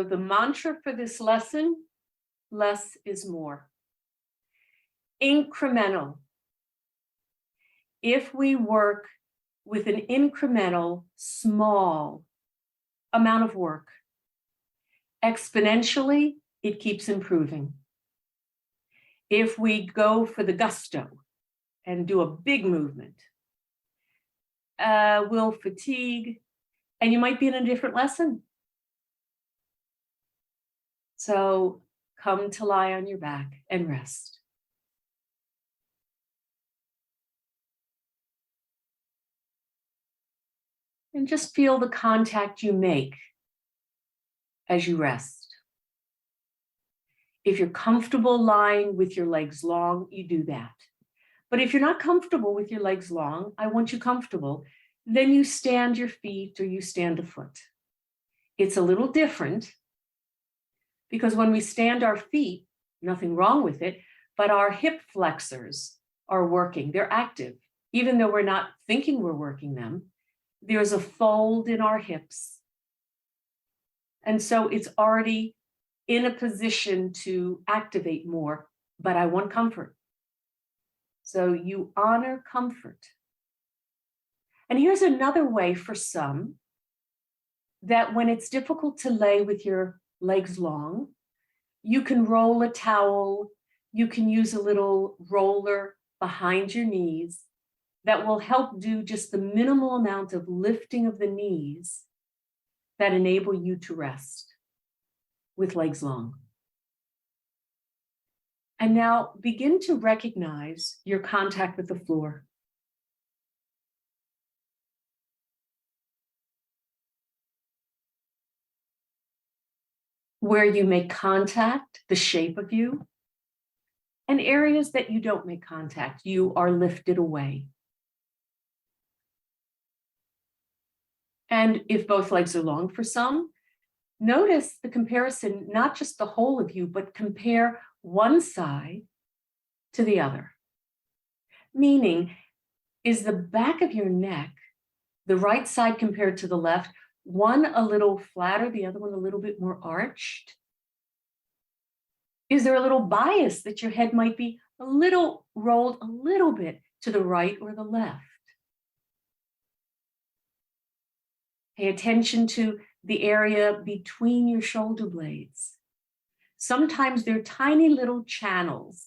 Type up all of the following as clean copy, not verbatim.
So the mantra for this lesson, less is more. Incremental. If we work with an incremental, small amount of work, exponentially, it keeps improving. If we go for the gusto and do a big movement, we'll fatigue, and you might be in a different lesson. So come to lie on your back and rest. And just feel the contact you make as you rest. If you're comfortable lying with your legs long, you do that. But if you're not comfortable with your legs long, I want you comfortable, then you stand your feet or you stand a foot. It's a little different because when we stand our feet, nothing wrong with it, but our hip flexors are working, they're active. Even though we're not thinking we're working them, there's a fold in our hips. And so it's already in a position to activate more, but I want comfort. So you honor comfort. And here's another way for some that when it's difficult to lay with your legs long, you can roll a towel, you can use a little roller behind your knees that will help do just the minimal amount of lifting of the knees that enable you to rest with legs long. And now begin to recognize your contact with the floor. Where you make contact, the shape of you, and areas that you don't make contact, you are lifted away. And if both legs are long for some, notice the comparison, not just the whole of you, but compare one side to the other. Meaning, is the back of your neck, the right side compared to the left, one a little flatter, the other one a little bit more arched? Is there a little bias that your head might be a little rolled a little bit to the right or the left? Pay attention to the area between your shoulder blades. Sometimes they're tiny little channels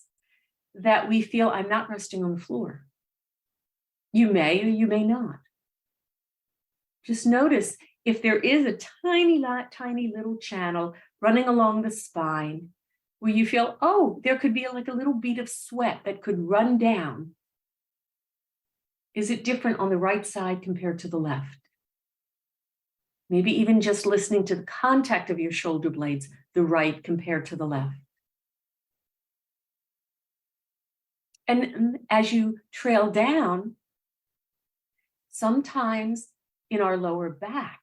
that we feel, I'm not resting on the floor. You may or you may not. Just notice if there is a tiny little channel running along the spine where you feel, oh, there could be like a little bead of sweat that could run down. Is it different on the right side compared to the left? Maybe even just listening to the contact of your shoulder blades, the right compared to the left. And as you trail down, sometimes in our lower back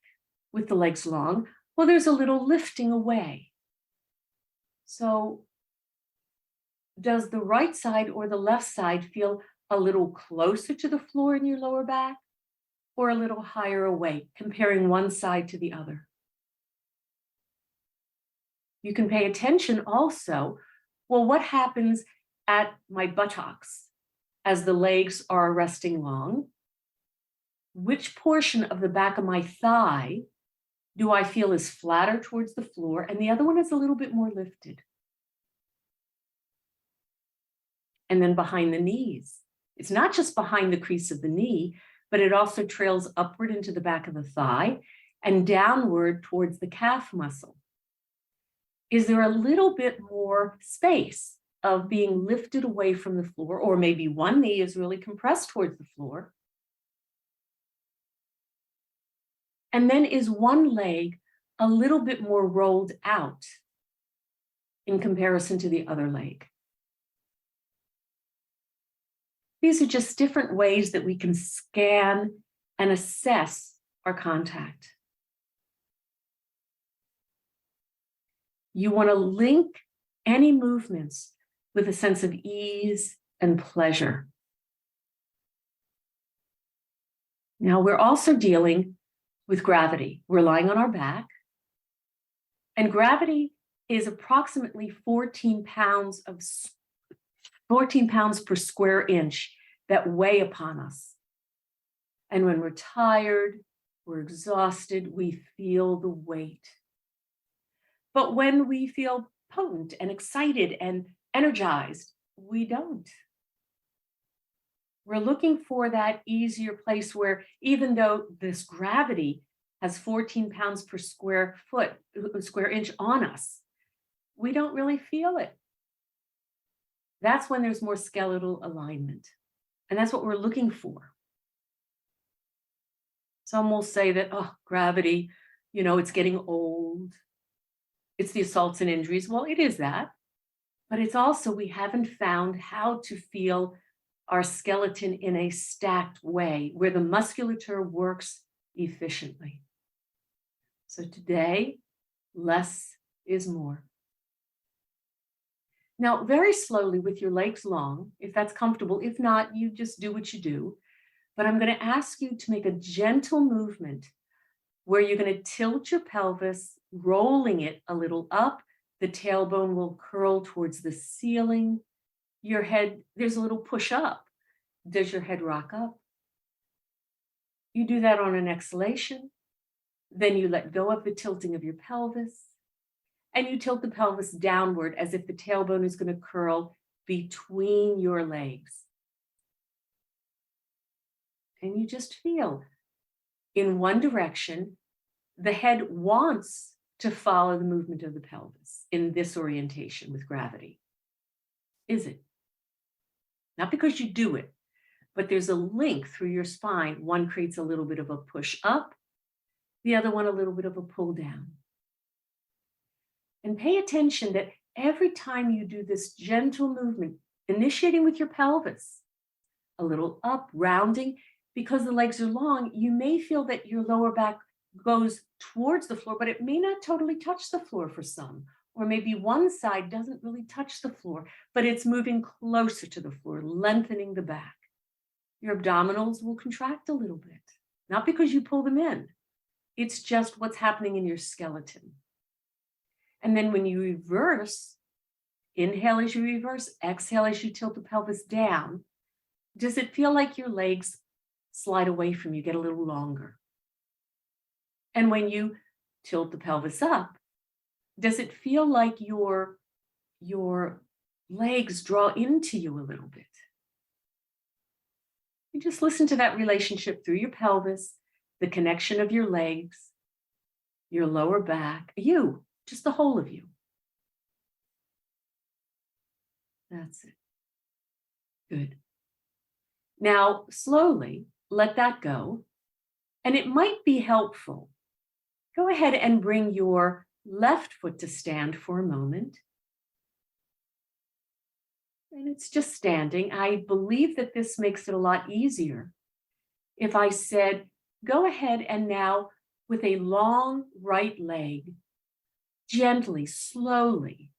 with the legs long, well, there's a little lifting away. So does the right side or the left side feel a little closer to the floor in your lower back or a little higher away, comparing one side to the other? You can pay attention also, well, what happens at my buttocks as the legs are resting long? Which portion of the back of my thigh do I feel is flatter towards the floor and the other one is a little bit more lifted? And then behind the knees. It's not just behind the crease of the knee, but it also trails upward into the back of the thigh and downward towards the calf muscle. Is there a little bit more space of being lifted away from the floor, or maybe one knee is really compressed towards the floor? And then is one leg a little bit more rolled out in comparison to the other leg? These are just different ways that we can scan and assess our contact. You want to link any movements with a sense of ease and pleasure. Now we're also dealing with gravity. We're lying on our back. And gravity is approximately 14 pounds per square inch that weigh upon us. And when we're tired, we're exhausted, we feel the weight. But when we feel potent and excited and energized, we don't. We're looking for that easier place where, even though this gravity has 14 pounds per square inch on us, we don't really feel it. That's when there's more skeletal alignment. And that's what we're looking for. Some will say that, oh, gravity, it's getting old. It's the assaults and injuries. Well, it is that. But it's also, we haven't found how to feel our skeleton in a stacked way where the musculature works efficiently. So today, less is more. Now, very slowly with your legs long, if that's comfortable. If not, you just do what you do. But I'm going to ask you to make a gentle movement where you're going to tilt your pelvis, rolling it a little up. The tailbone will curl towards the ceiling. Your head, there's a little push up. Does your head rock up? You do that on an exhalation. Then you let go of the tilting of your pelvis. And you tilt the pelvis downward as if the tailbone is going to curl between your legs. And you just feel in one direction. The head wants to follow the movement of the pelvis in this orientation with gravity. Is it? Not because you do it, but there's a link through your spine. One creates a little bit of a push up, the other one a little bit of a pull down. And pay attention that every time you do this gentle movement, initiating with your pelvis, a little up, rounding, because the legs are long, you may feel that your lower back goes towards the floor, but it may not totally touch the floor for some. Or maybe one side doesn't really touch the floor, but it's moving closer to the floor, lengthening the back. Your abdominals will contract a little bit, not because you pull them in. It's just what's happening in your skeleton. And then when you reverse, inhale as you reverse, exhale as you tilt the pelvis down, does it feel like your legs slide away from you, get a little longer? And when you tilt the pelvis up, does it feel like your legs draw into you a little bit? You just listen to that relationship through your pelvis, the connection of your legs, your lower back, you, just the whole of you. That's it. Good. Now, slowly let that go. And it might be helpful. Go ahead and bring your left foot to stand for a moment. And it's just standing. I believe that this makes it a lot easier if I said, go ahead and now with a long right leg, gently, slowly,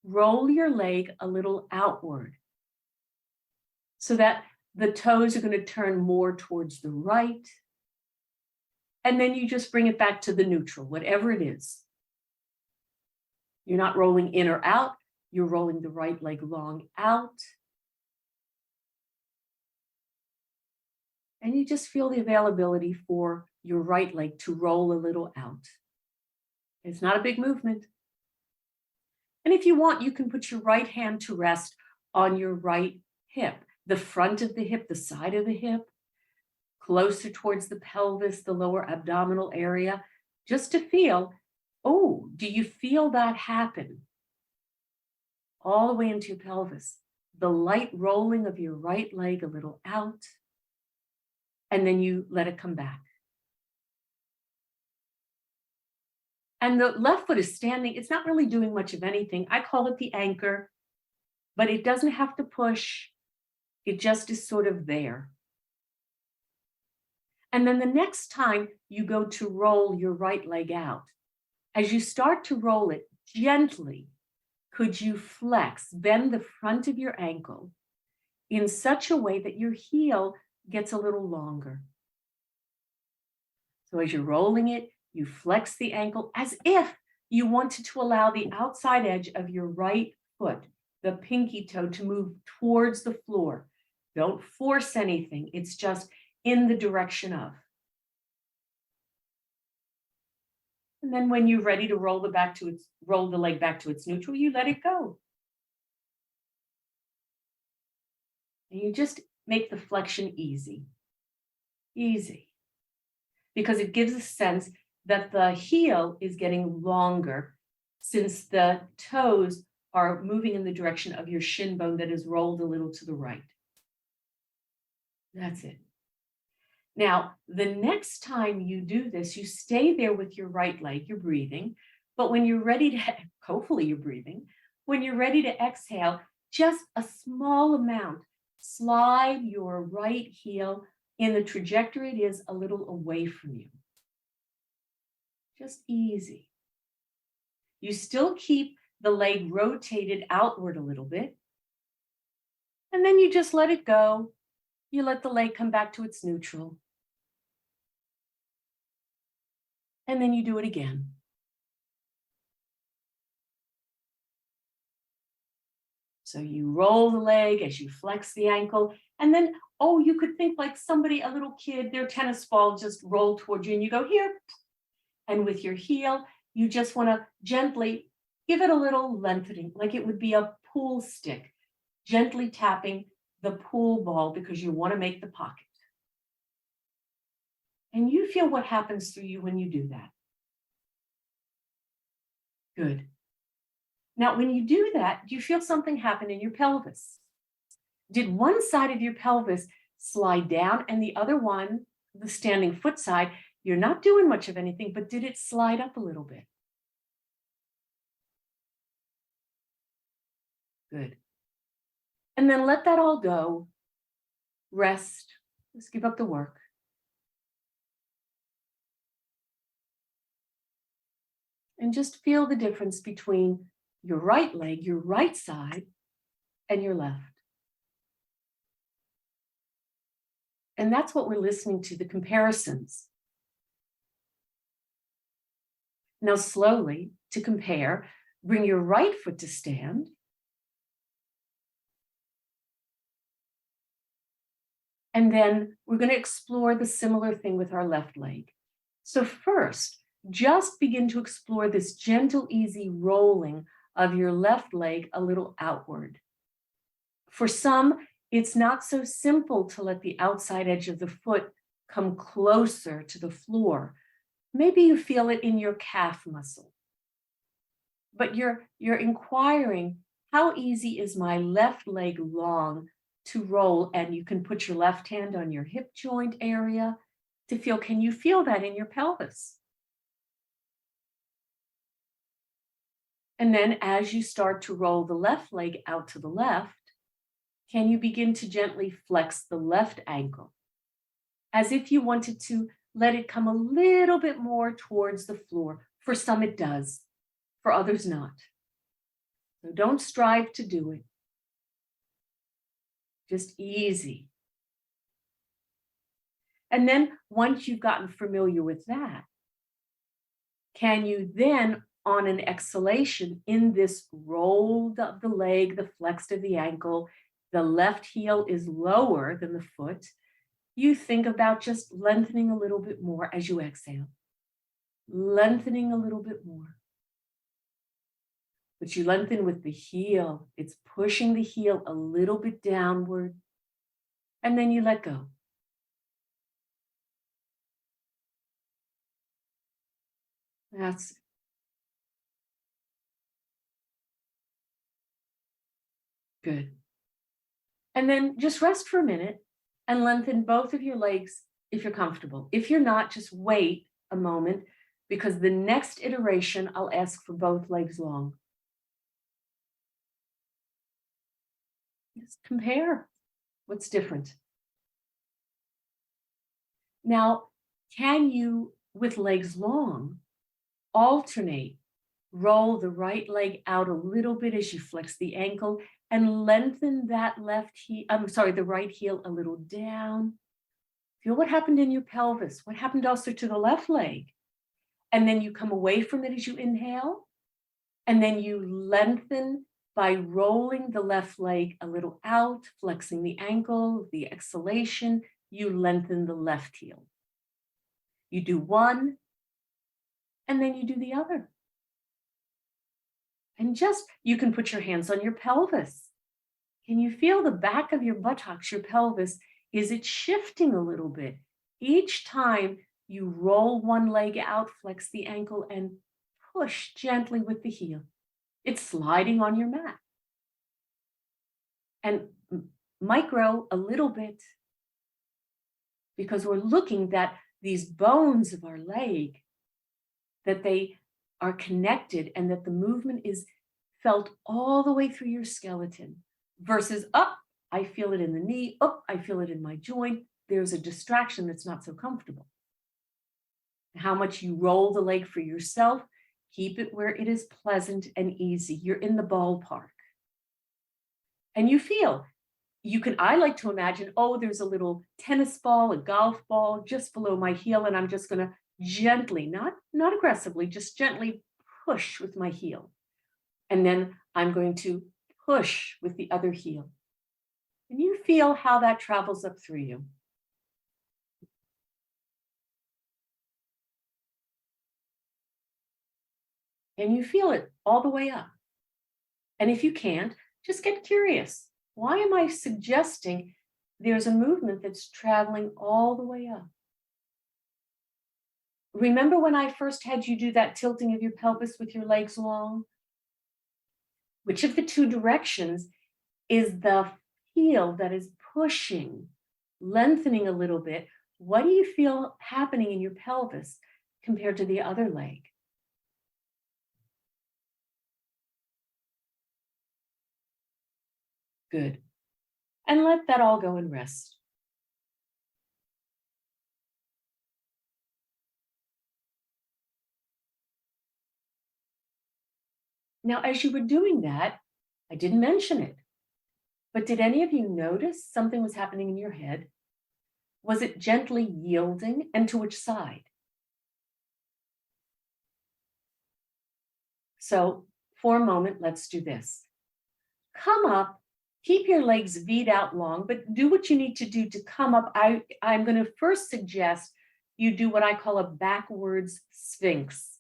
roll your leg a little outward so that the toes are going to turn more towards the right. And then you just bring it back to the neutral, whatever it is. You're not rolling in or out. You're rolling the right leg long out. And you just feel the availability for your right leg to roll a little out. It's not a big movement. And if you want, you can put your right hand to rest on your right hip, the front of the hip, the side of the hip, closer towards the pelvis, the lower abdominal area, just to feel, oh, do you feel that happen? All the way into your pelvis, the light rolling of your right leg a little out, and then you let it come back. And the left foot is standing. It's not really doing much of anything. I call it the anchor, but it doesn't have to push. It just is sort of there. And then the next time you go to roll your right leg out, as you start to roll it gently, could you flex, bend the front of your ankle in such a way that your heel gets a little longer? So as you're rolling it, you flex the ankle as if You wanted to allow the outside edge of your right foot, the pinky toe, to move towards the floor. Don't force anything. It's just in the direction of. And then when you're ready to roll the leg back to its neutral, you let it go. And you just make the flexion easy. Easy. Because it gives a sense that the heel is getting longer since the toes are moving in the direction of your shin bone that is rolled a little to the right. That's it. Now, the next time you do this, you stay there with your right leg, you're breathing, but when you're ready to, hopefully you're breathing, when you're ready to exhale, just a small amount, slide your right heel in the trajectory it is a little away from you. Just easy. You still keep the leg rotated outward a little bit, and then you just let it go. You let the leg come back to its neutral. And then you do it again. So you roll the leg as you flex the ankle, and then, oh, you could think like somebody, a little kid, their tennis ball just rolled towards you, and you go here. And with your heel, you just want to gently give it a little lengthening, like it would be a pool stick, gently tapping the pool ball because you want to make the pocket. And you feel what happens through you when you do that. Good. Now, when you do that, do you feel something happen in your pelvis? Did one side of your pelvis slide down and the other one, the standing foot side, you're not doing much of anything, but did it slide up a little bit? Good. And then let that all go. Rest. Just give up the work. And just feel the difference between your right leg, your right side, and your left. And that's what we're listening to, the comparisons. Now, slowly, to compare, bring your right foot to stand. And then we're going to explore the similar thing with our left leg. So first, just begin to explore this gentle, easy rolling of your left leg a little outward. For some, it's not so simple to let the outside edge of the foot come closer to the floor. Maybe you feel it in your calf muscle. But you're inquiring, how easy is my left leg long to roll? And you can put your left hand on your hip joint area to feel, can you feel that in your pelvis? And then as you start to roll the left leg out to the left, can you begin to gently flex the left ankle as if you wanted to let it come a little bit more towards the floor? For some it does, for others not. So don't strive to do it. Just easy. And then once you've gotten familiar with that, can you then, on an exhalation, in this roll of the leg, the flex of the ankle, the left heel is lower than the foot, you think about just lengthening a little bit more as you exhale. Lengthening a little bit more. But you lengthen with the heel. It's pushing the heel a little bit downward. And then you let go. That's it. Good. And then just rest for a minute and lengthen both of your legs if you're comfortable. If you're not, just wait a moment because the next iteration, I'll ask for both legs long. Just compare what's different. Now, can you, with legs long, alternate, roll the right leg out a little bit as you flex the ankle and lengthen that the right heel a little down. Feel what happened in your pelvis. What happened also to the left leg? And then you come away from it as you inhale. And then you lengthen by rolling the left leg a little out, flexing the ankle, the exhalation, you lengthen the left heel. You do one, and then you do the other. And just, you can put your hands on your pelvis. Can you feel the back of your buttocks, your pelvis? Is it shifting a little bit? Each time you roll one leg out, flex the ankle, and push gently with the heel. It's sliding on your mat. And micro a little bit, because we're looking that these bones of our leg, that they are connected and that the movement is felt all the way through your skeleton versus up, I feel it in the knee, up, I feel it in my joint. There's a distraction that's not so comfortable. How much you roll the leg for yourself, keep it where it is pleasant and easy. You're in the ballpark. And you feel, I like to imagine, oh, there's a little tennis ball, a golf ball just below my heel, and I'm just going to gently, not aggressively, just gently push with my heel. And then I'm going to push with the other heel. And you feel how that travels up through you. And you feel it all the way up. And if you can't, just get curious. Why am I suggesting there's a movement that's traveling all the way up? Remember when I first had you do that tilting of your pelvis with your legs long? Which of the two directions is the heel that is pushing, lengthening a little bit? What do you feel happening in your pelvis compared to the other leg? Good. And let that all go and rest. Now, as you were doing that, I didn't mention it, but did any of you notice something was happening in your head? Was it gently yielding, and to which side? So for a moment, let's do this. Come up, keep your legs V'd out long, but do what you need to do to come up. I'm going to first suggest you do what I call a backwards sphinx.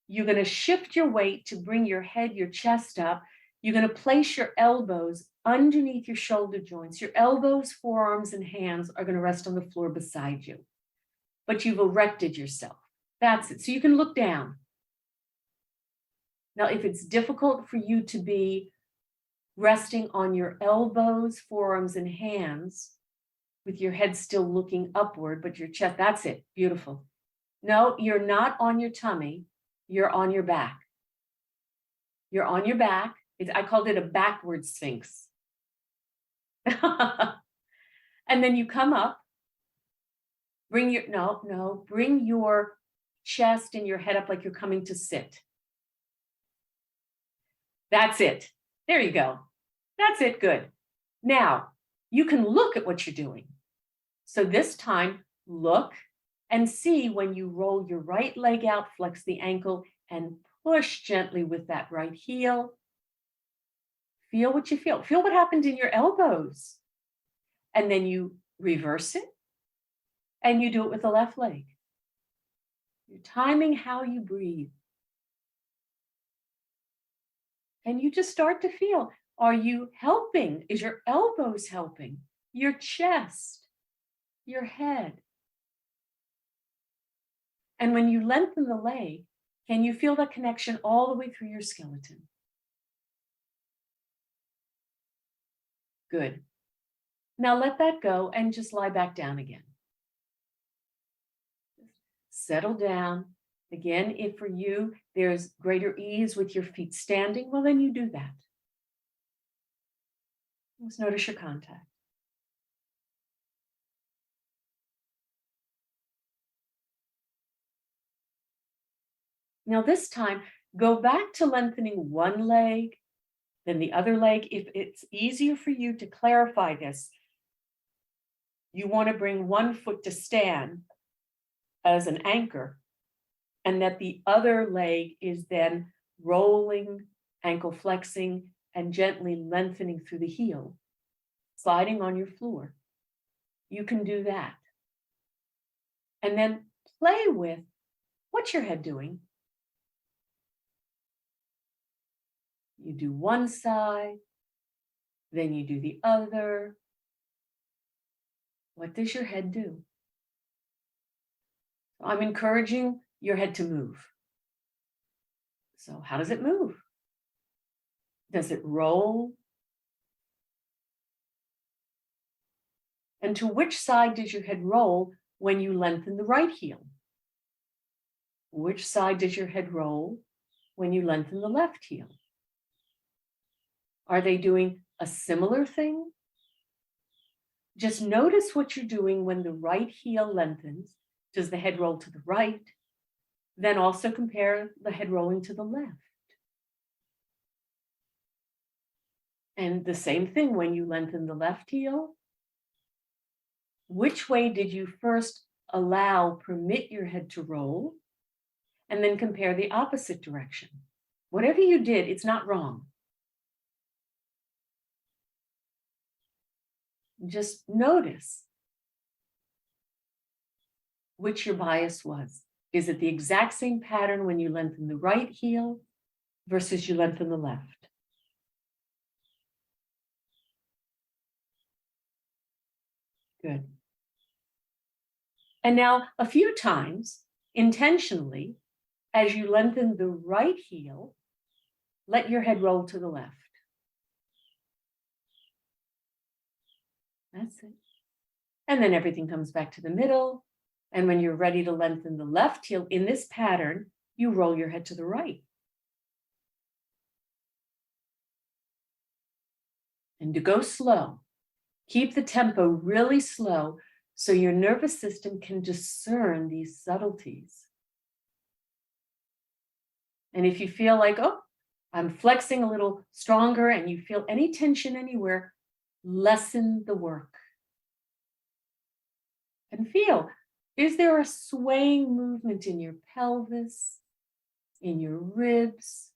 You're going to shift your weight to bring your head, your chest up. You're going to place your elbows underneath your shoulder joints. Your elbows, forearms, and hands are going to rest on the floor beside you. But you've erected yourself. That's it. So you can look down. Now, if it's difficult for you to be resting on your elbows, forearms, and hands with your head still looking upward, but your chest, that's it. Beautiful. No, you're not on your tummy. You're on your back. You're on your back. I called it a backward sphinx. And then you come up, bring your chest and your head up like you're coming to sit. That's it. There you go. That's it. Good. Now, you can look at what you're doing. So this time, look and see when you roll your right leg out, flex the ankle, and push gently with that right heel. Feel what you feel. Feel what happened in your elbows. And then you reverse it, and you do it with the left leg. You're timing how you breathe. And you just start to feel, are you helping? Is your elbows helping? Your chest, your head. And when you lengthen the leg, can you feel that connection all the way through your skeleton? Good. Now let that go and just lie back down again. Settle down. Again, if for you there's greater ease with your feet standing, well, then you do that. Just notice your contact. Now this time, go back to lengthening one leg, then the other leg. If it's easier for you to clarify this, you want to bring one foot to stand as an anchor, and that the other leg is then rolling, ankle flexing, and gently lengthening through the heel, sliding on your floor. You can do that. And then play with, what's your head doing? You do one side, then you do the other. What does your head do? I'm encouraging your head to move. So how does it move? Does it roll? And to which side does your head roll when you lengthen the right heel? Which side does your head roll when you lengthen the left heel? Are they doing a similar thing? Just notice what you're doing when the right heel lengthens. Does the head roll to the right? Then also compare the head rolling to the left. And the same thing when you lengthen the left heel. Which way did you first permit your head to roll? And then compare the opposite direction. Whatever you did, it's not wrong. Just notice which your bias was. Is it the exact same pattern when you lengthen the right heel versus you lengthen the left? Good. And now a few times, intentionally, as you lengthen the right heel, let your head roll to the left. That's it. And then everything comes back to the middle. And when you're ready to lengthen the left heel in this pattern, you roll your head to the right. And to go slow, keep the tempo really slow so your nervous system can discern these subtleties. And if you feel like, oh, I'm flexing a little stronger, and you feel any tension anywhere, lessen the work. And feel, is there a swaying movement in your pelvis, in your ribs,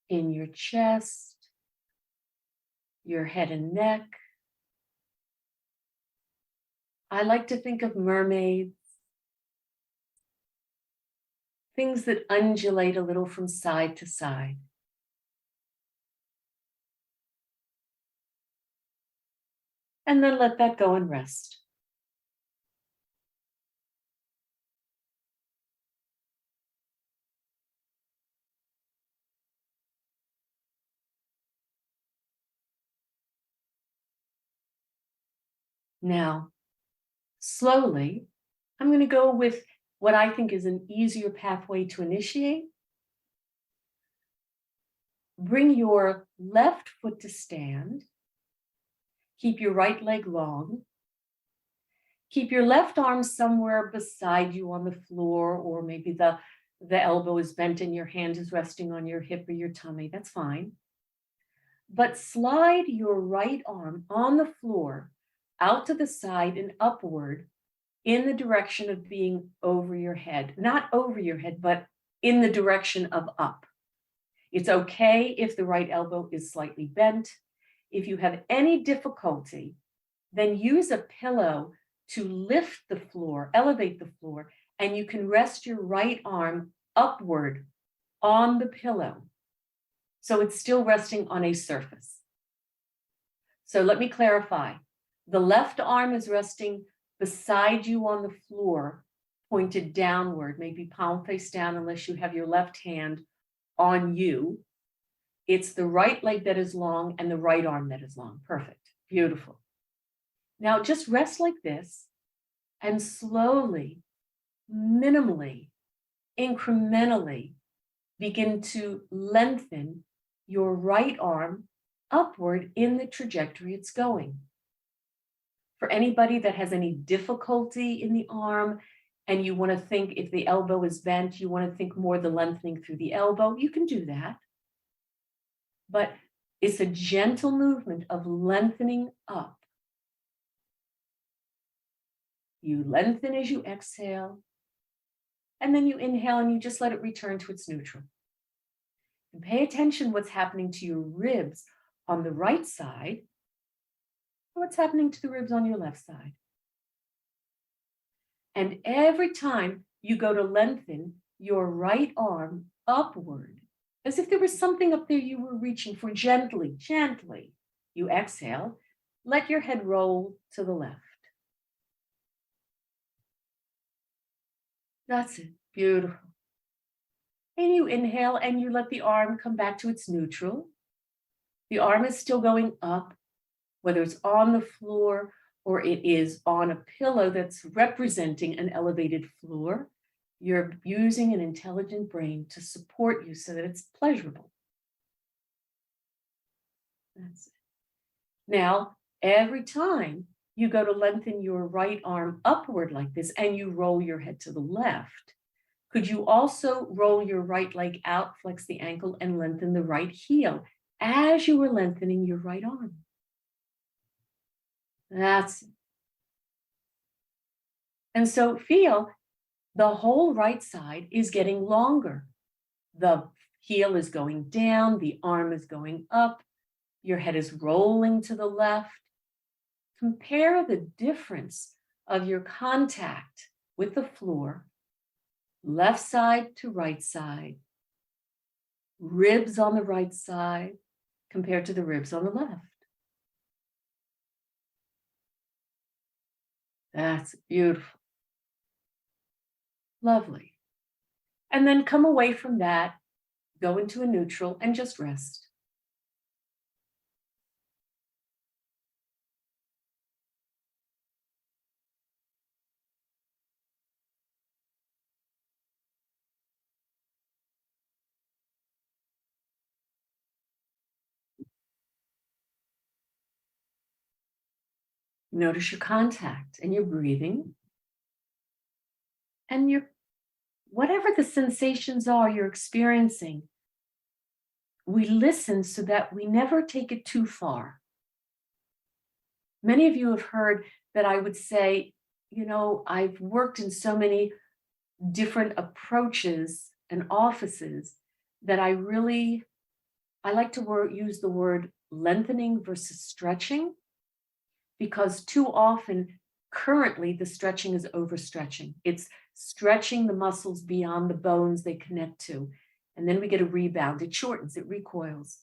in your chest, your head and neck? I like to think of mermaids, things that undulate a little from side to side. And then let that go and rest. Now, slowly, I'm going to go with what I think is an easier pathway to initiate. Bring your left foot to stand. Keep your right leg long. Keep your left arm somewhere beside you on the floor, or maybe the elbow is bent and your hand is resting on your hip or your tummy. That's fine. But slide your right arm on the floor out to the side and upward in the direction of being over your head. Not over your head, but in the direction of up. It's okay if the right elbow is slightly bent. If you have any difficulty, then use a pillow to lift the floor, elevate the floor, and you can rest your right arm upward on the pillow. So it's still resting on a surface. So let me clarify. The left arm is resting beside you on the floor, pointed downward, maybe palm face down unless you have your left hand on you. It's the right leg that is long and the right arm that is long. Perfect. Beautiful. Now just rest like this and slowly, minimally, incrementally begin to lengthen your right arm upward in the trajectory it's going. For anybody that has any difficulty in the arm and you want to think, if the elbow is bent, you want to think more the lengthening through the elbow, you can do that. But it's a gentle movement of lengthening up. You lengthen as you exhale, and then you inhale and you just let it return to its neutral. And pay attention what's happening to your ribs on the right side, what's happening to the ribs on your left side. And every time you go to lengthen your right arm upward, as if there was something up there you were reaching for, gently, gently, you exhale, let your head roll to the left. That's it. Beautiful. And you inhale and you let the arm come back to its neutral. The arm is still going up, whether it's on the floor or it is on a pillow that's representing an elevated floor. You're using an intelligent brain to support you so that it's pleasurable. That's it. Now, every time you go to lengthen your right arm upward like this and you roll your head to the left, could you also roll your right leg out, flex the ankle, and lengthen the right heel as you were lengthening your right arm? That's it. And so feel the whole right side is getting longer. The heel is going down, the arm is going up, your head is rolling to the left. Compare the difference of your contact with the floor, left side to right side, ribs on the right side compared to the ribs on the left. That's beautiful. Lovely. And then come away from that, go into a neutral and just rest. Notice your contact and your breathing and your whatever the sensations are you're experiencing. We listen so that we never take it too far. Many of you have heard that I would say, I've worked in so many different approaches and offices that I like to use the word lengthening versus stretching, because too often, currently, the stretching is overstretching. It's stretching the muscles beyond the bones they connect to. And then we get a rebound. It shortens, it recoils.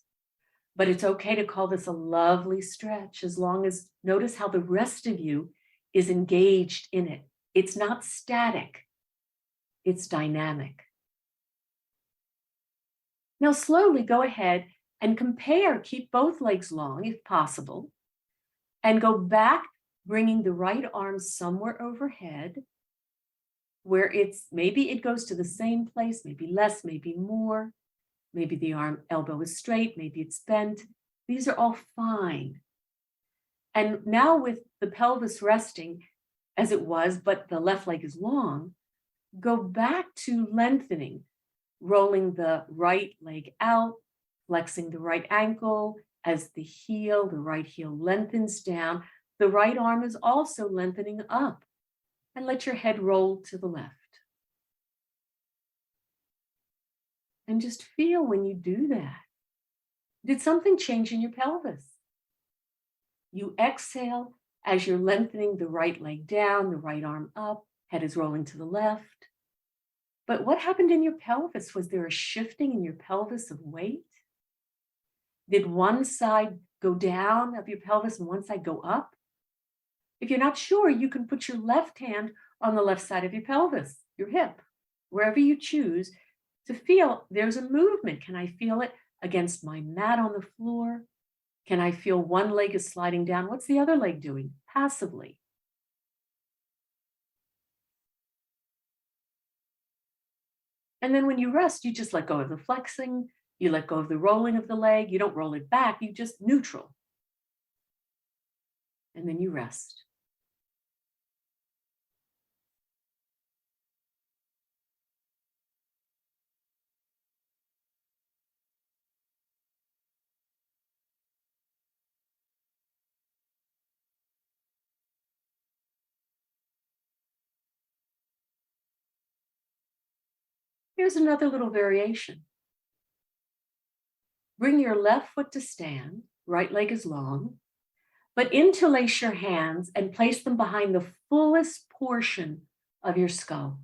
But it's okay to call this a lovely stretch as long as notice how the rest of you is engaged in it. It's not static, it's dynamic. Now, slowly go ahead and compare, keep both legs long if possible, and go back, bringing the right arm somewhere overhead where maybe it goes to the same place, maybe less, maybe more. Maybe the elbow is straight, maybe it's bent. These are all fine. And now with the pelvis resting as it was, but the left leg is long, go back to lengthening, rolling the right leg out, flexing the right ankle as the right heel lengthens down. The right arm is also lengthening up, and let your head roll to the left. And just feel when you do that. Did something change in your pelvis? You exhale as you're lengthening the right leg down, the right arm up, head is rolling to the left. But what happened in your pelvis? Was there a shifting in your pelvis of weight? Did one side go down of your pelvis and one side go up? If you're not sure, you can put your left hand on the left side of your pelvis, your hip, wherever you choose, to feel there's a movement. Can I feel it against my mat on the floor? Can I feel one leg is sliding down? What's the other leg doing passively? And then when you rest, you just let go of the flexing, you let go of the rolling of the leg, you don't roll it back, you just neutral. And then you rest. Here's another little variation. Bring your left foot to stand, right leg is long, but interlace your hands and place them behind the fullest portion of your skull.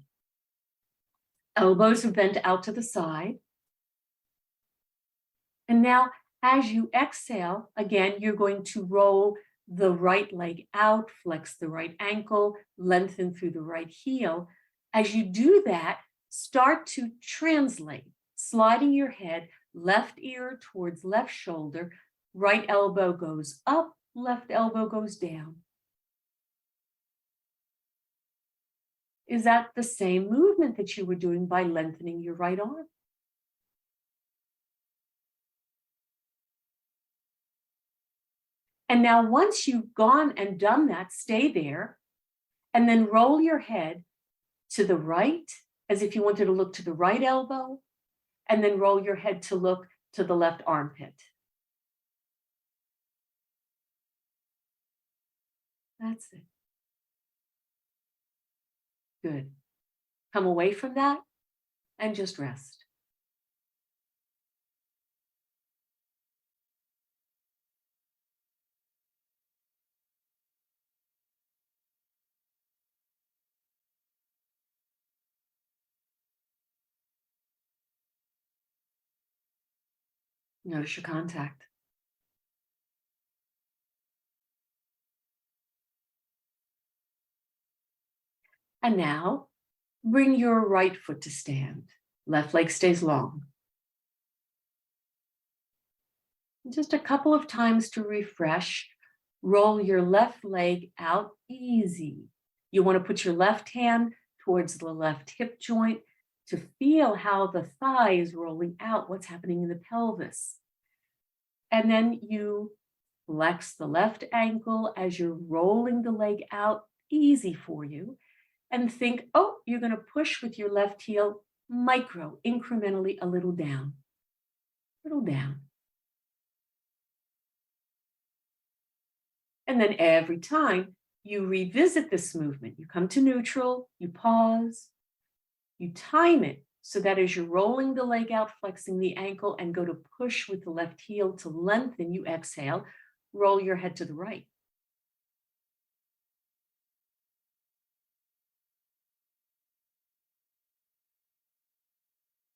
Elbows are bent out to the side. And now, as you exhale, again, you're going to roll the right leg out, flex the right ankle, lengthen through the right heel. As you do that, start to translate, sliding your head, left ear towards left shoulder, right elbow goes up, left elbow goes down. Is that the same movement that you were doing by lengthening your right arm? And now once you've gone and done that, stay there and then roll your head to the right as if you wanted to look to the right elbow, and then roll your head to look to the left armpit. That's it. Good. Come away from that and just rest. Notice your contact. And now bring your right foot to stand. Left leg stays long. Just a couple of times to refresh. Roll your left leg out easy. You want to put your left hand towards the left hip joint to feel how the thigh is rolling out, what's happening in the pelvis. And then you flex the left ankle as you're rolling the leg out, easy for you. And think, oh, you're going to push with your left heel, micro, incrementally a little down, little down. And then every time you revisit this movement, you come to neutral, you pause, you time it so that as you're rolling the leg out, flexing the ankle, and go to push with the left heel to lengthen, you exhale, roll your head to the right.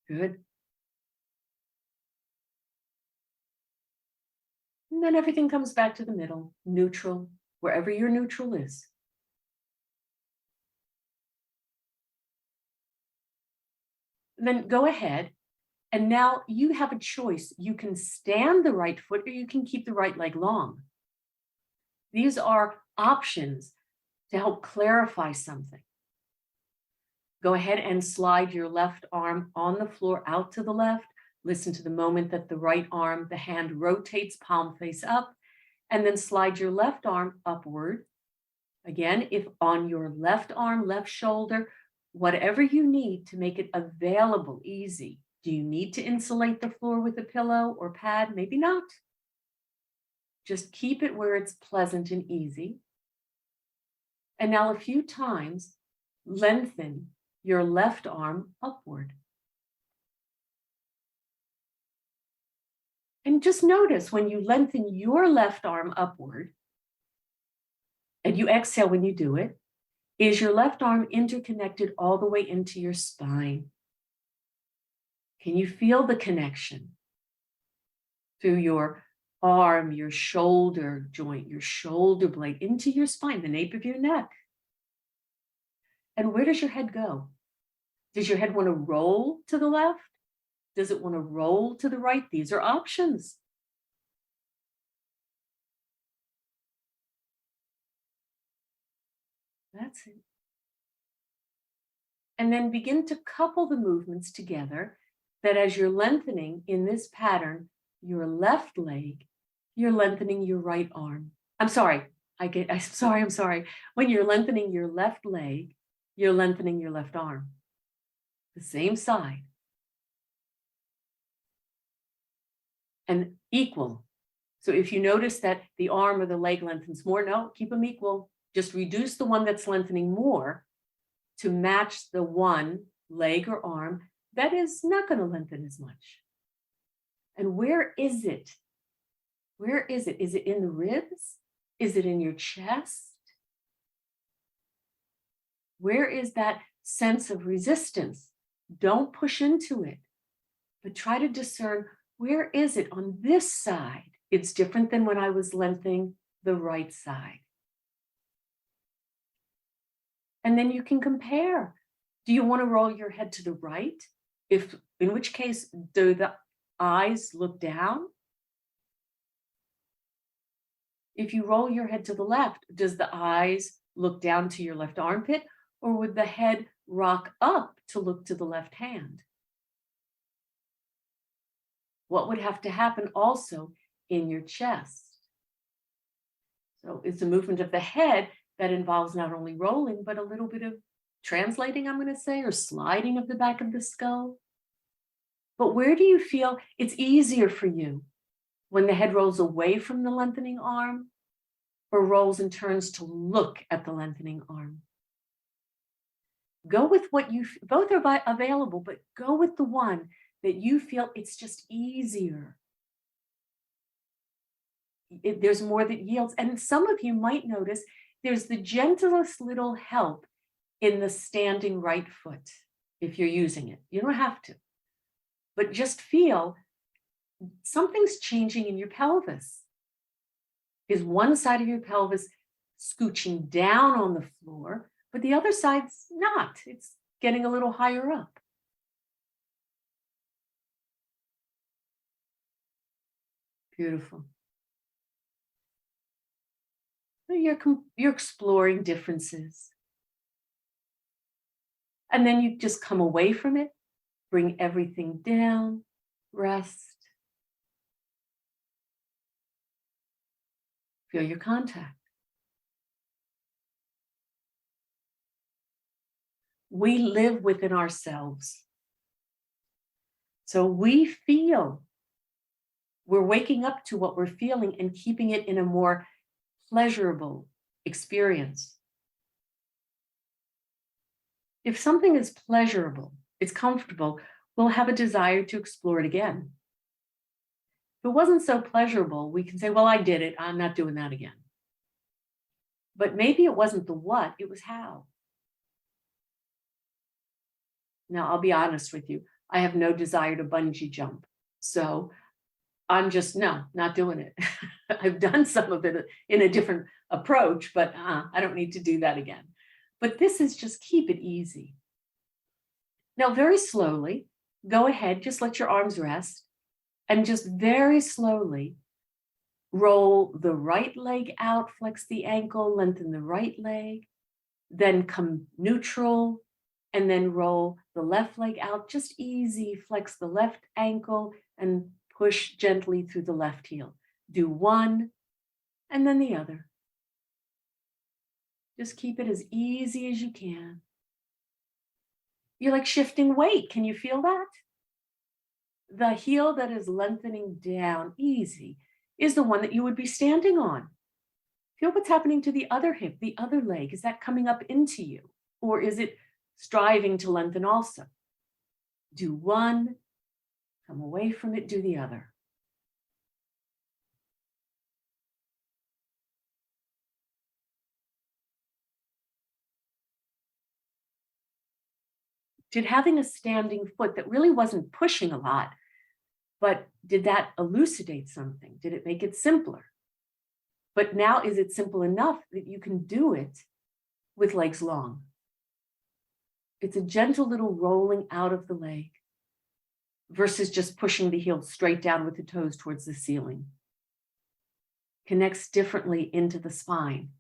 Good. And then everything comes back to the middle, neutral, wherever your neutral is. Then go ahead, and now you have a choice. You can stand the right foot or you can keep the right leg long. These are options to help clarify something. Go ahead and slide your left arm on the floor out to the left. Listen to the moment that the right arm, the hand rotates palm face up, and then slide your left arm upward. Again, if on your left arm, left shoulder, whatever you need to make it available, easy. Do you need to insulate the floor with a pillow or pad? Maybe not. Just keep it where it's pleasant and easy. And now a few times, lengthen your left arm upward. And just notice when you lengthen your left arm upward, and you exhale when you do it, is your left arm interconnected all the way into your spine? Can you feel the connection through your arm, your shoulder joint, your shoulder blade, into your spine, the nape of your neck? And where does your head go? Does your head want to roll to the left? Does it want to roll to the right? These are options. That's it. And then begin to couple the movements together, that as you're lengthening in this pattern, your left leg, you're lengthening your right arm. I'm sorry. I'm sorry. When you're lengthening your left leg, you're lengthening your left arm. The same side. And equal. So if you notice that the arm or the leg lengthens more, no, keep them equal. Just reduce the one that's lengthening more to match the one leg or arm that is not going to lengthen as much. And where is it? Where is it? Is it in the ribs? Is it in your chest? Where is that sense of resistance? Don't push into it, but try to discern, where is it on this side? It's different than when I was lengthening the right side. And then you can compare. Do you want to roll your head to the right? In which case, do the eyes look down? If you roll your head to the left, does the eyes look down to your left armpit, or would the head rock up to look to the left hand? What would have to happen also in your chest? So it's a movement of the head that involves not only rolling, but a little bit of translating, I'm going to say, or sliding of the back of the skull. But where do you feel it's easier for you? When the head rolls away from the lengthening arm, or rolls and turns to look at the lengthening arm? Go with what you, both are available, but go with the one that you feel it's just easier. There's more that yields. And some of you might notice there's the gentlest little help in the standing right foot if you're using it. You don't have to, but just feel something's changing in your pelvis. Is one side of your pelvis scooching down on the floor, but the other side's not. It's getting a little higher up. Beautiful. So you're exploring differences. And then you just come away from it, bring everything down, rest. Feel your contact. We live within ourselves. So we feel, we're waking up to what we're feeling and keeping it in a more pleasurable experience. If something is pleasurable, it's comfortable, we'll have a desire to explore it again. If it wasn't so pleasurable, we can say, well, I did it, I'm not doing that again. But maybe it wasn't the what, it was how. Now, I'll be honest with you, I have no desire to bungee jump. So I'm just, no, not doing it. I've done some of it in a different approach, but I don't need to do that again. But this is just keep it easy. Now, very slowly, go ahead, just let your arms rest, and just very slowly roll the right leg out, flex the ankle, lengthen the right leg, then come neutral, and then roll the left leg out, just easy, flex the left ankle and push gently through the left heel. Do one and then the other. Just keep it as easy as you can. You're like shifting weight. Can you feel that? The heel that is lengthening down easy is the one that you would be standing on. Feel what's happening to the other hip, the other leg. Is that coming up into you? Or is it striving to lengthen also? Do one, come away from it, do the other. Did having a standing foot that really wasn't pushing a lot, but did that elucidate something? Did it make it simpler? But now, is it simple enough that you can do it with legs long? It's a gentle little rolling out of the leg versus just pushing the heel straight down with the toes towards the ceiling. Connects differently into the spine.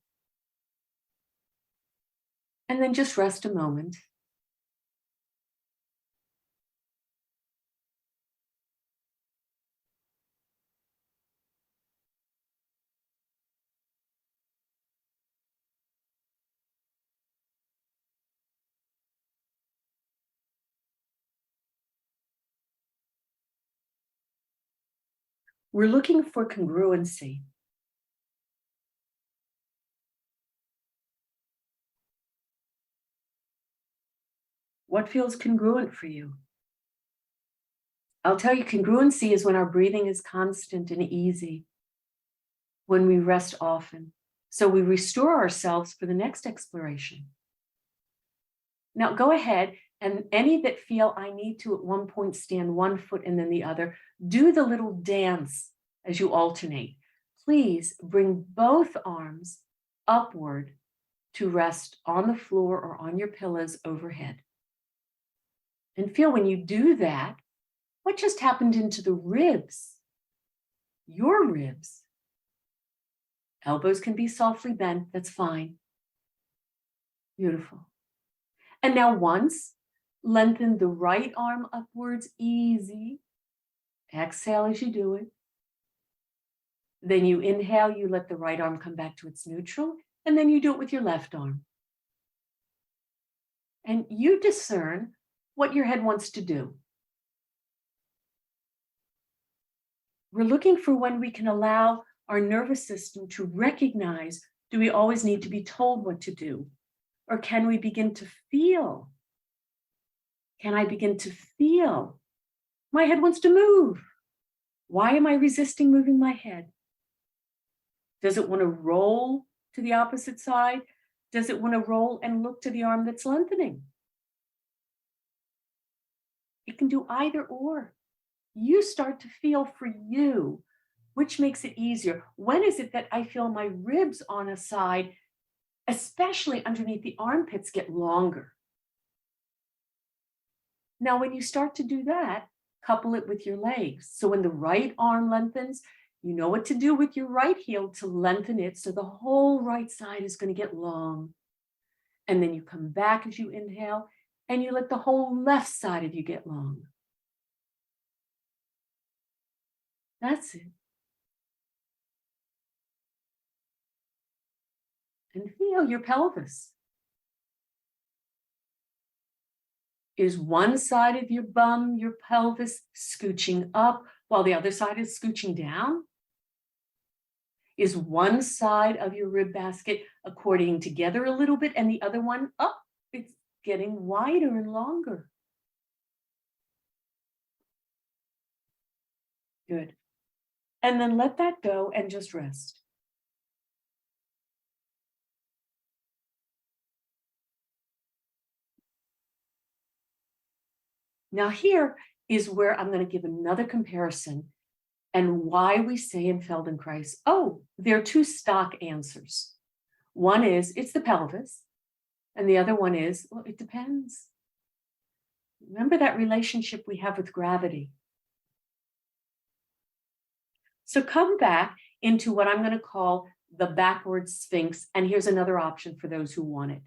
And then just rest a moment. We're looking for congruency. What feels congruent for you? I'll tell you, congruency is when our breathing is constant and easy, when we rest often. So we restore ourselves for the next exploration. Now go ahead, and any that feel I need to at one point stand one foot and then the other, do the little dance as you alternate. Please bring both arms upward to rest on the floor or on your pillows overhead. And feel when you do that, what just happened into the ribs? Your ribs. Elbows can be softly bent, that's fine. Beautiful. And now once, lengthen the right arm upwards, easy. Exhale as you do it. Then you inhale, you let the right arm come back to its neutral, and then you do it with your left arm. And you discern what your head wants to do. We're looking for when we can allow our nervous system to recognize, do we always need to be told what to do? Or can we begin to feel? Can I begin to feel? My head wants to move. Why am I resisting moving my head? Does it want to roll to the opposite side? Does it want to roll and look to the arm that's lengthening? It can do either or. You start to feel for you, which makes it easier. When is it that I feel my ribs on a side, especially underneath the armpits, get longer? Now, when you start to do that, couple it with your legs. So when the right arm lengthens, you know what to do with your right heel to lengthen it so the whole right side is going to get long. And then you come back as you inhale and you let the whole left side of you get long. That's it. And feel your pelvis. Is one side of your bum, your pelvis, scooching up while the other side is scooching down? Is one side of your rib basket according together a little bit and the other one up? It's getting wider and longer. Good. And then let that go and just rest. Now here is where I'm going to give another comparison and why we say in Feldenkrais, oh, there are two stock answers. One is, it's the pelvis. And the other one is, well, it depends. Remember that relationship we have with gravity. So come back into what I'm going to call the backward sphinx. And here's another option for those who want it.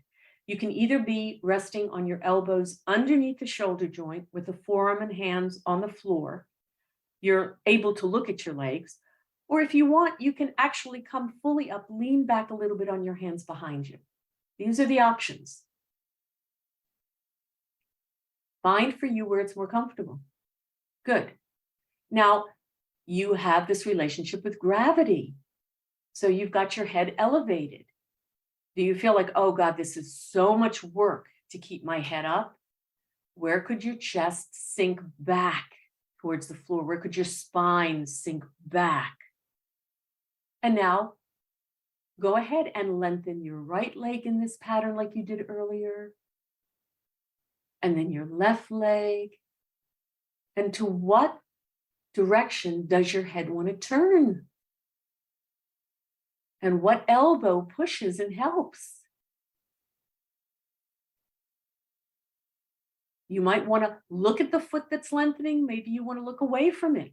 You can either be resting on your elbows underneath the shoulder joint with the forearm and hands on the floor. You're able to look at your legs. Or if you want, you can actually come fully up, lean back a little bit on your hands behind you. These are the options. Find for you where it's more comfortable. Good. Now, you have this relationship with gravity. So you've got your head elevated. Do you feel like, oh God, this is so much work to keep my head up? Where could your chest sink back towards the floor? Where could your spine sink back? And now go ahead and lengthen your right leg in this pattern like you did earlier. And then your left leg. And to what direction does your head want to turn? And what elbow pushes and helps? You might want to look at the foot that's lengthening. Maybe you want to look away from it.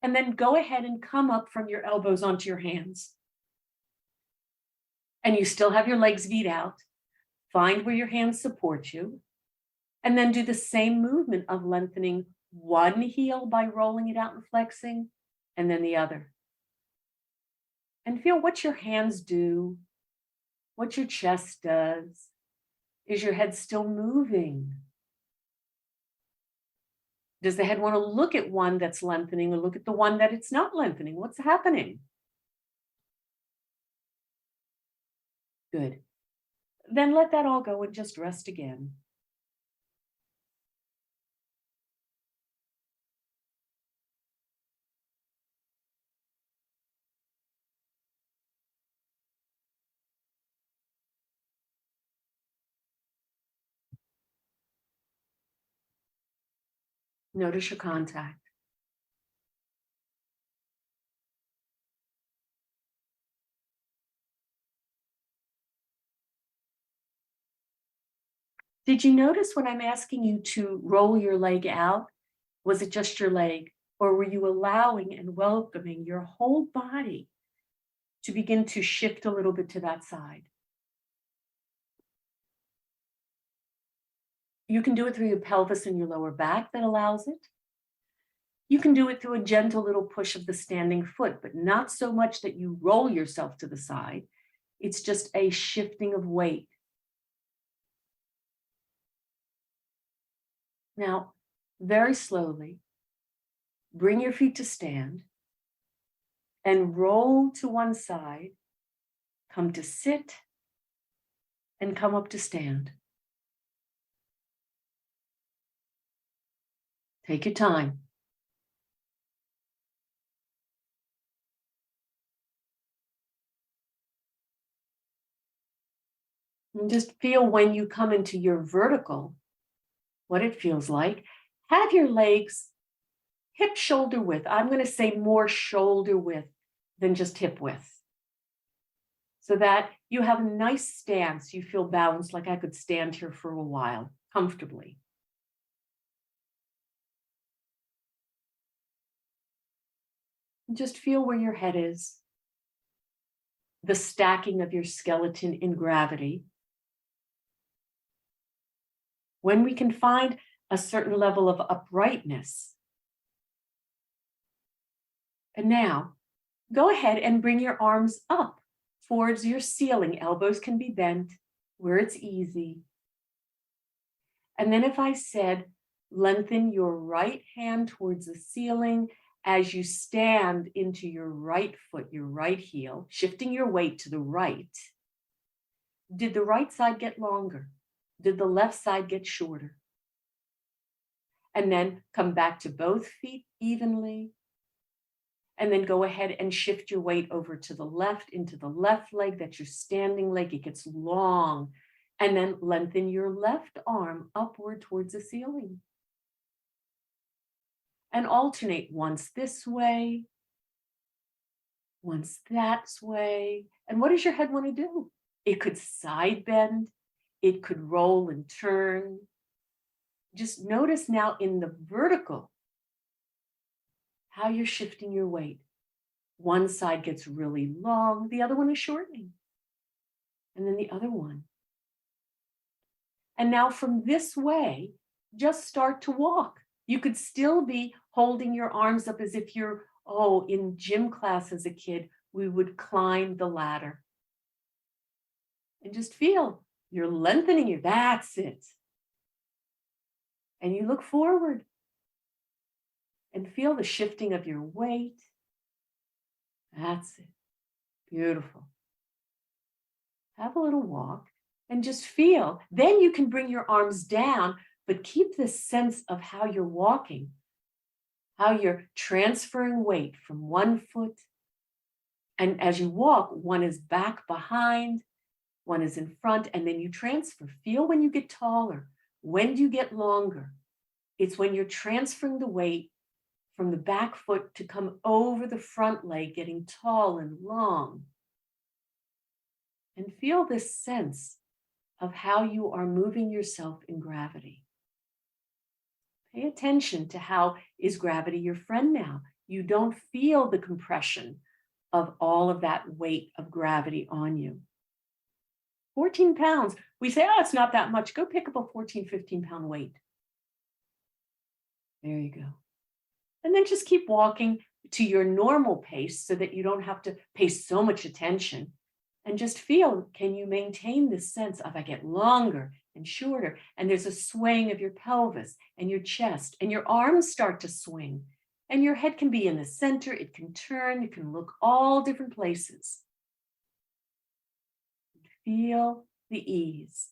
And then go ahead and come up from your elbows onto your hands. And you still have your legs feet out. Find where your hands support you. And then do the same movement of lengthening one heel by rolling it out and flexing, and then the other. And feel what your hands do, what your chest does. Is your head still moving? Does the head want to look at one that's lengthening or look at the one that it's not lengthening? What's happening? Good. Then let that all go and just rest again. Notice your contact. Did you notice when I'm asking you to roll your leg out? Was it just your leg? Or were you allowing and welcoming your whole body to begin to shift a little bit to that side? You can do it through your pelvis and your lower back that allows it. You can do it through a gentle little push of the standing foot, but not so much that you roll yourself to the side. It's just a shifting of weight. Now, very slowly, bring your feet to stand and roll to one side, come to sit, and come up to stand. Take your time. And just feel when you come into your vertical, what it feels like. Have your legs hip shoulder width. I'm going to say more shoulder width than just hip width, so that you have a nice stance. You feel balanced, like I could stand here for a while comfortably. Just feel where your head is, the stacking of your skeleton in gravity. When we can find a certain level of uprightness. And now, go ahead and bring your arms up towards your ceiling. Elbows can be bent where it's easy. And then if I said, lengthen your right hand towards the ceiling as you stand into your right foot, your right heel, shifting your weight to the right. Did the right side get longer? Did the left side get shorter? And then come back to both feet evenly. And then go ahead and shift your weight over to the left, into the left leg. That's your standing leg. It gets long. And then lengthen your left arm upward towards the ceiling. And alternate once this way, once that way. And what does your head want to do? It could side bend. It could roll and turn. Just notice now in the vertical how you're shifting your weight. One side gets really long, the other one is shortening. And then the other one. And now from this way, just start to walk. You could still be holding your arms up as if you're, in gym class as a kid, we would climb the ladder. And just feel you're lengthening your, that's it. And you look forward and feel the shifting of your weight. That's it. Beautiful. Have a little walk and just feel. Then you can bring your arms down, but keep this sense of how you're walking, how you're transferring weight from one foot. And as you walk, one is back behind, one is in front, and then you transfer. Feel when you get taller. When do you get longer? It's when you're transferring the weight from the back foot to come over the front leg, getting tall and long. And feel this sense of how you are moving yourself in gravity. Pay attention to how is gravity your friend now. You don't feel the compression of all of that weight of gravity on you. 14 pounds. We say, it's not that much. Go pick up a 14, 15-pound weight. There you go. And then just keep walking to your normal pace so that you don't have to pay so much attention. And just feel, can you maintain this sense of I get longer and shorter? And there's a swaying of your pelvis and your chest, and your arms start to swing. And your head can be in the center. It can turn. It can look all different places. Feel the ease.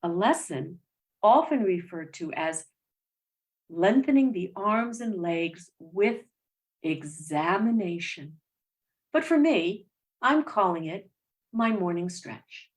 A lesson often referred to as lengthening the arms and legs with examination. But for me, I'm calling it my morning stretch.